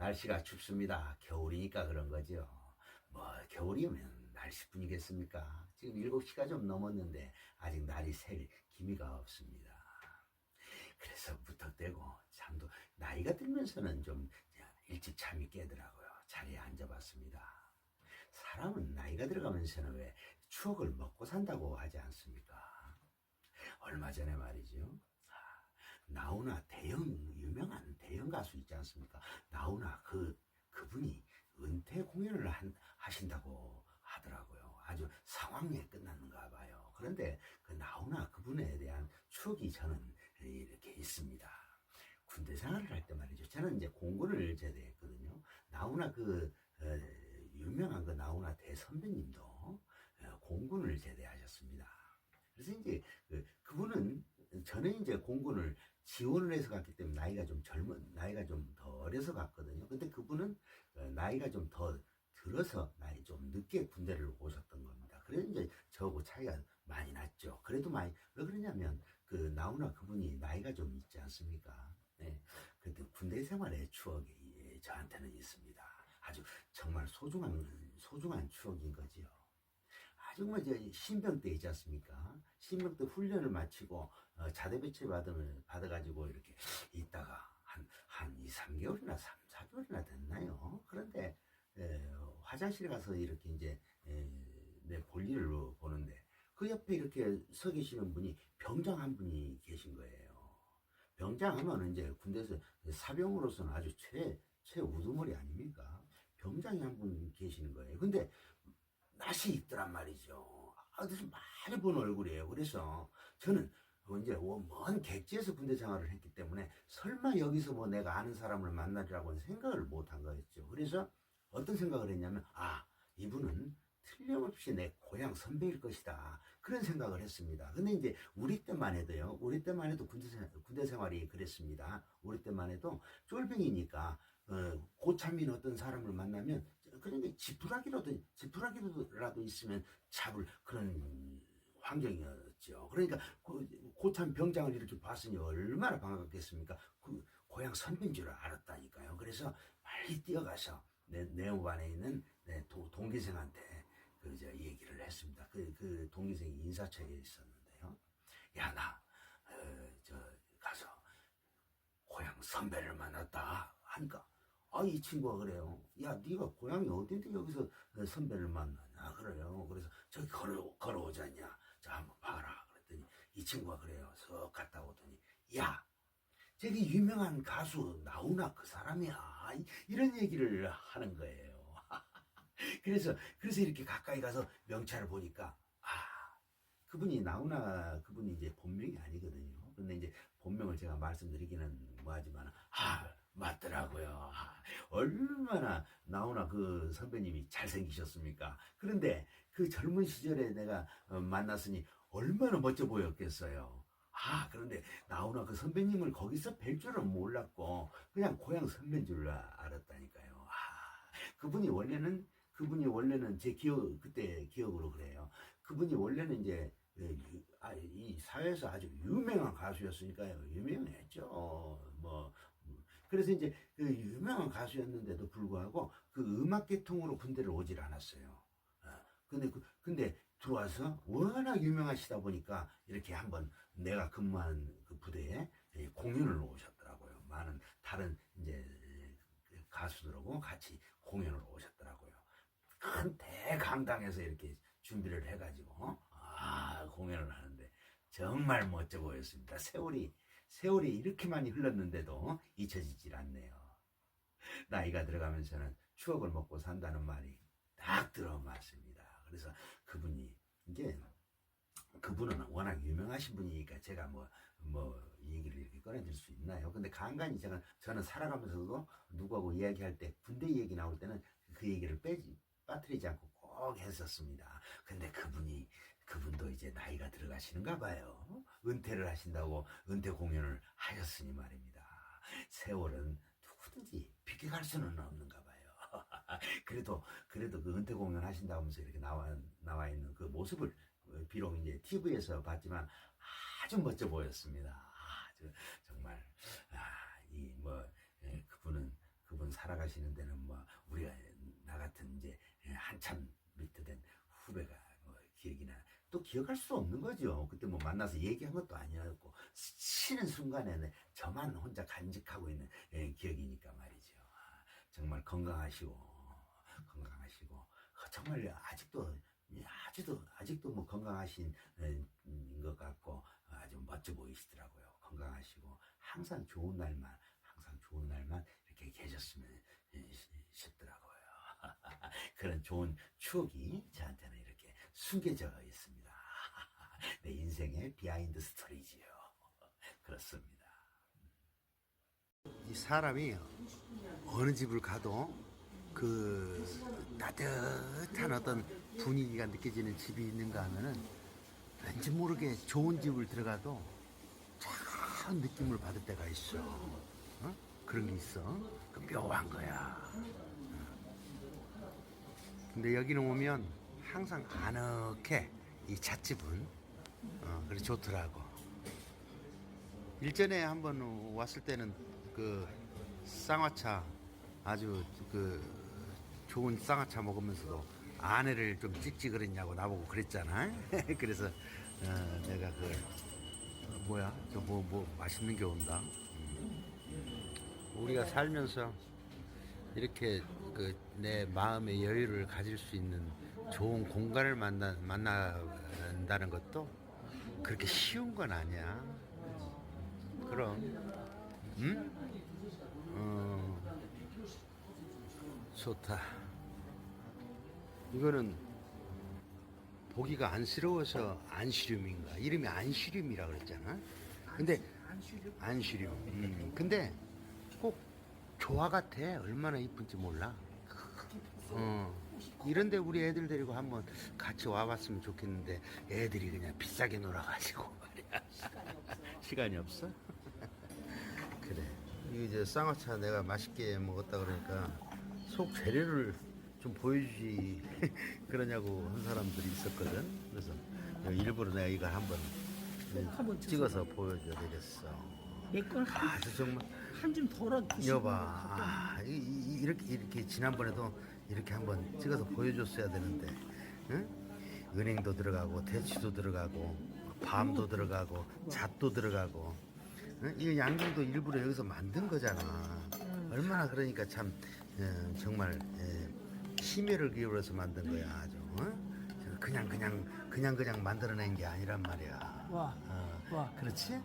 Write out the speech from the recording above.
날씨가 춥습니다. 겨울이니까 그런 거죠. 뭐 겨울이면 날씨뿐이겠습니까? 지금 7시가 좀 넘었는데 아직 날이 셀 기미가 없습니다. 그래서 무턱대고 잠도 나이가 들면서는 좀 일찍 잠이 깨더라고요. 자리에 앉아봤습니다. 사람은 나이가 들어가면서는 왜 추억을 먹고 산다고 하지 않습니까? 얼마 전에 말이죠. 나훈아 유명한 대형 가수 있지 않습니까? 나훈아 그분이 은퇴 공연을 하신다고 하더라고요. 아주 상황에 끝났는가 봐요. 그런데 그 나훈아 그분에 대한 추억이 저는 이렇게 있습니다. 군대 생활을 할 때 말이죠. 저는 이제 공군을 제대했거든요. 나훈아 유명한 그 나훈아 대선배님도 공군을 제대하셨습니다. 그래서 이제 그분은 저는 이제 공군을 지원을 해서 갔기 때문에 나이가 좀 더 어려서 갔거든요. 근데 그분은 나이가 좀 더 들어서 나이 좀 늦게 군대를 오셨던 겁니다. 그래서 이제 저하고 차이가 많이 났죠. 그래도 왜 그러냐면 나훈아 그분이 나이가 좀 있지 않습니까? 네. 그래도 군대 생활의 추억이 저한테는 있습니다. 아주 정말 소중한 추억인 거지요. 아주 뭐 이제 신병 때 있지 않습니까? 신병 때 훈련을 마치고 자대 배치 받아가지고 이렇게 있다가 한 2, 3개월이나 3, 4개월이나 됐나요? 그런데 화장실 가서 이렇게 이제 내 볼일을 보는데 그 옆에 이렇게 서 계시는 분이 병장 한 분이 계신 거예요. 병장 하면 이제 군대에서 사병으로서는 아주 최우두머리 아닙니까? 병장이 한 분 계시는 거예요. 근데 낯이 있더란 말이죠. 어디서 많이 본 얼굴이에요. 그래서 저는 이제 먼 객지에서 군대 생활을 했기 때문에 설마 여기서 뭐 내가 아는 사람을 만나리라고는 생각을 못 한 거였죠. 그래서 어떤 생각을 했냐면, 이분은 틀림없이 내 고향 선배일 것이다. 그런 생각을 했습니다. 근데 이제 우리 때만 해도 군대 생활이 그랬습니다. 우리 때만 해도 쫄병이니까 고참인 어떤 사람을 만나면 그러니까 지푸라기라도 있으면 잡을 그런 환경이었죠. 그러니까 고참 병장을 이렇게 봤으니 얼마나 반갑겠습니까? 그 고향 선배인 줄 알았다니까요. 그래서 빨리 뛰어가서 내 후반에 있는 내 동기생한테 얘기를 했습니다. 그 동기생이 인사처에 있었는데요. 야, 저 가서 고향 선배를 만났다 하니까 이 친구가 그래요. 야, 네가 고향이 어딘데 여기서 선배를 만나냐 그래요. 그래서 저기 걸어오자냐. 자, 한번 봐라. 그랬더니 이 친구가 그래요. 석 갔다 오더니 야, 저기 유명한 가수 나훈아 그 사람이야. 이런 얘기를 하는 거예요. 그래서 이렇게 가까이 가서 명찰을 보니까 그분이 이제 본명이 아니거든요. 근데 이제 본명을 제가 말씀드리기는 뭐하지만 맞더라고요. 얼마나 나훈아 그 선배님이 잘생기셨습니까? 그런데 그 젊은 시절에 내가 만났으니 얼마나 멋져 보였겠어요. 그런데 나훈아 그 선배님을 거기서 뵐 줄은 몰랐고 그냥 고향 선배인 줄 알았다니까요. 그분이 원래는 그때 기억으로 그래요. 그분이 원래는 이제 이 사회에서 아주 유명한 가수였으니까요. 유명했죠. 그래서 이제 그 유명한 가수였는데도 불구하고 그 음악 계통으로 군대를 오질 않았어요. 근데 들어와서 워낙 유명하시다 보니까 이렇게 한번 내가 근무한 그 부대에 공연을 오셨더라고요. 많은 다른 이제 가수들하고 같이 공연을 오셨더라고요. 큰 대강당에서 이렇게 준비를 해가지고 공연을 하는데 정말 멋져 보였습니다. 세월이 이렇게 많이 흘렀는데도 잊혀지질 않네요. 나이가 들어가면서는 추억을 먹고 산다는 말이 딱 들어맞습니다. 그래서 이제 그분은 워낙 유명하신 분이니까 제가 이 얘기를 이렇게 꺼내줄 수 있나요? 근데 간간히 저는 살아가면서도 누구하고 이야기할 때 군대 얘기 나올 때는 그 얘기를 빠뜨리지 않고 꼭 했었습니다. 근데 그분도 이제 나이가 들어가시는가 봐요. 은퇴를 하신다고 은퇴 공연을 하셨으니 말입니다. 세월은 누구든지 비껴갈 수는 없는가 봐요. 그래도 그 은퇴 공연 하신다고 하면서 이렇게 나와 있는 그 모습을 비록 이제 TV에서 봤지만 아주 멋져 보였습니다. 정말 그분 살아가시는 데는 뭐 우리가 나 같은 이제 한참 밑에 된 후배가 뭐 기억이나 또 기억할 수 없는 거죠. 그때 뭐 만나서 얘기한 것도 아니었고 쉬는 순간에 저만 혼자 간직하고 있는 기억이니까 말이죠. 정말 건강하시고 정말 아직도 뭐 건강하신 것 같고 아주 멋져 보이시더라고요. 건강하시고 항상 좋은 날만 이렇게 계셨으면 싶더라고요. 그런 좋은 추억이 저한테는 이렇게 숨겨져 있습니다. 내 인생의 비하인드 스토리지요. 그렇습니다. 이 사람이 어느 집을 가도 그 따뜻한 어떤 분위기가 느껴지는 집이 있는가 하면은 왠지 모르게 좋은 집을 들어가도 차가운 느낌을 받을 때가 있어. 어? 그런 게 있어. 그 묘한 거야. 근데 여기는 오면 항상 아늑해. 이 찻집은. 그래 좋더라고. 일전에 한번 왔을 때는 그 쌍화차 아주 그 좋은 쌍화차 먹으면서도 아내를 좀 찍찍거렸냐고 나보고 그랬잖아. 그래서 내가 그 뭐야 저 뭐 맛있는 게 온다. 우리가 살면서 이렇게 그 내 마음의 여유를 가질 수 있는 좋은 공간을 만난다는 것도 그렇게 쉬운 건 아니야. 그럼, 응? 좋다. 이거는 보기가 안쓰러워서 안시름인가? 이름이 안시름이라 그랬잖아. 근데 안시름. 근데 꼭 조화 같아. 얼마나 이쁜지 몰라. 이런데 우리 애들 데리고 한번 같이 와봤으면 좋겠는데 애들이 그냥 비싸게 놀아가지고 말이야. 시간이 없어? 그래. 이제 쌍화차 내가 맛있게 먹었다 그러니까 속 재료를 좀 보여주지 그러냐고 한 사람들이 있었거든. 그래서 일부러 내가 이걸 한번 찍어서 보여줘 되겠어. 내건 아주 정말 한 줌 덜어 드시고 여봐 이렇게 지난번에도 이렇게 한번 찍어서 보여줬어야 되는데 응? 은행도 들어가고 대추도 들어가고 밤도 들어가고 잣도 들어가고 응? 이 양념도 일부러 여기서 만든 거잖아. 얼마나 그러니까 참 정말 심혈을 기울여서 만든 거야 아주. 응? 그냥 만들어낸 게 아니란 말이야. 와. 그렇지?